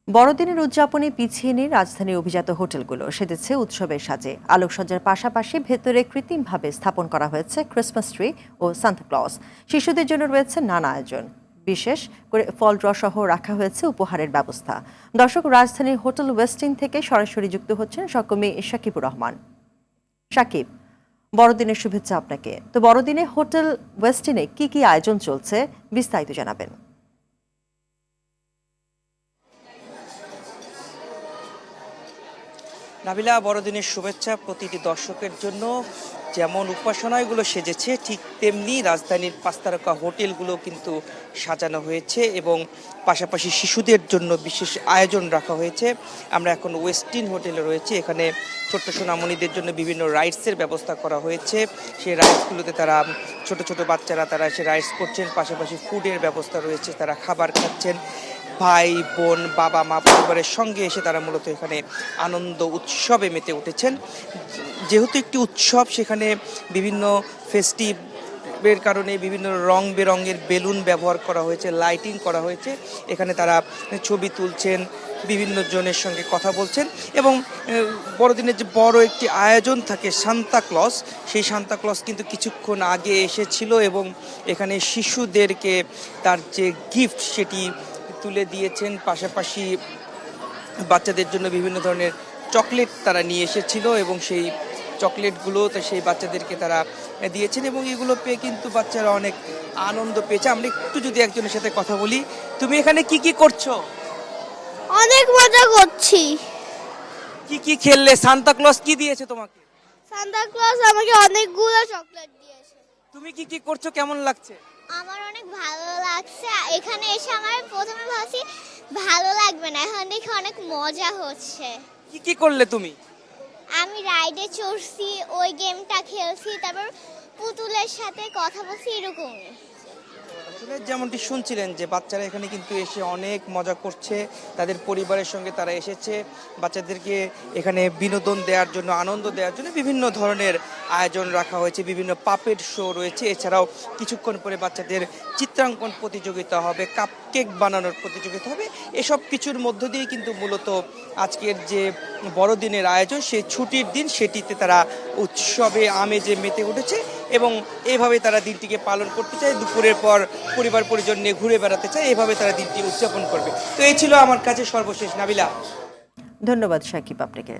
বড়দিনের উদযাপনে পিছিয়ে নেই রাজধানীর অভিজাত হোটেলগুলো, সেজেছে উৎসবের সাজে। আলোকসজ্জার পাশাপাশি ভেতরে কৃত্রিমভাবে স্থাপন করা হয়েছে ক্রিসমাস ট্রি ও সান্তাক্লজ। শিশুদের জন্য রয়েছে নানা আয়োজন, বিশেষ করে ফল ড্র সহ রাখা হয়েছে উপহারের ব্যবস্থা। দর্শক, রাজধানীর হোটেল ওয়েস্টিন থেকে সরাসরি যুক্ত হচ্ছেন সহকর্মী শাকিবুর রহমান। শাকিব, বড়দিনের শুভেচ্ছা আপনাকে। তো বড়দিনে হোটেল ওয়েস্টিনে কি কি আয়োজন চলছে, বিস্তারিত জানাবেন। নাবিলা, বড়দিনের শুভেচ্ছা প্রতিটি দর্শকের জন্য। যেমন উপাসনাগুলো সেজেছে, ঠিক তেমনি রাজধানীর 5 তারকা হোটেলগুলো কিন্তু সাজানো হয়েছে এবং পাশাপাশি শিশুদের জন্য বিশেষ আয়োজন রাখা হয়েছে। আমরা এখন ওয়েস্টিন হোটেলে রয়েছে। এখানে ছোট্ট সোনামণিদের জন্য বিভিন্ন রাইডসের ব্যবস্থা করা হয়েছে। সেই রাইডসগুলোতে তারা ছোট ছোট বাচ্চারা তারা সে রাইডস করছেন, পাশাপাশি ফুডের ব্যবস্থা রয়েছে, তারা খাবার খাচ্ছেন। ভাই বোন বাবা মা পরিবারের সঙ্গে এসে তারা মূলত এখানে আনন্দ উৎসবে মেতে উঠেছেন। যেহেতু একটি উৎসব, সেখানে বিভিন্ন ফেস্টিভের কারণে বিভিন্ন রং বেরঙের বেলুন ব্যবহার করা হয়েছে, লাইটিং করা হয়েছে। এখানে তারা ছবি তুলছেন, বিভিন্ন জনের সঙ্গে কথা বলছেন এবং বড়দিনের যে বড় একটি আয়োজন থাকে সান্তাক্লজ, সেই সান্তাক্লজ কিন্তু কিছুক্ষণ আগে এসেছিল এবং এখানে শিশুদেরকে তার যে গিফট সেটি তুলে দিয়েছেন। পাশাপাশি বাচ্চাদের জন্য বিভিন্ন ধরনের চকলেট তারা নিয়ে এসেছিল এবং সেই চকলেটগুলো সেই বাচ্চাদেরকে তারা দিয়েছেন এবং এগুলো পেয়ে কিন্তু বাচ্চারা অনেক আনন্দ পেয়েছে। আমরা একটু যদি একজনের সাথে কথা বলি, তুমি এখানে কি কি করছো? অনেক মজা করছি। কি কি খেললে? সান্তাক্লজ কি দিয়েছে তোমাকে? সান্তা ক্লজ আমাকে অনেকগুলো চকলেট দিয়েছে। তুমি কি কি করছো, কেমন লাগছে? আমার অনেক ভালো লাগছে। এখানে এসে আমার প্রথমে ভাবছি ভালো লাগবে না, এখন দেখে অনেক মজা হচ্ছে। কি কি করলে তুমি? আমি রাইডে চড়ছি, ওই গেমটা খেলছি, তারপর পুতুলের সাথে কথা বলছি, এরকমই। আসলে যেমনটি শুনছিলেন যে বাচ্চারা এখানে কিন্তু এসে অনেক মজা করছে, তাদের পরিবারের সঙ্গে তারা এসেছে। বাচ্চাদেরকে এখানে বিনোদন দেওয়ার জন্য, আনন্দ দেওয়ার জন্য বিভিন্ন ধরনের আয়োজন রাখা হয়েছে, বিভিন্ন পাপেট শো রয়েছে। এছাড়াও কিছুক্ষণ পরে বাচ্চাদের চিত্রাঙ্কন প্রতিযোগিতা হবে, কাপকেক বানানোর প্রতিযোগিতা হবে। এসব কিছুর মধ্য দিয়ে কিন্তু মূলত আজকের যে বড়দিনের আয়োজন, সেই ছুটির দিন, সেটিতে তারা উৎসবে আমেজে মেতে উঠেছে এবং এইভাবে তারা দিনটিকে পালন করতে চায়। দুপুরের পর পরিবার পরিজন নিয়ে ঘুরে বেড়াতে চায়, এভাবে তারা দিনটি উদযাপন করবে। তো এই ছিল আমার কাছে সর্বশেষ। নাবিলা, ধন্যবাদ শাকিব আপনাকে।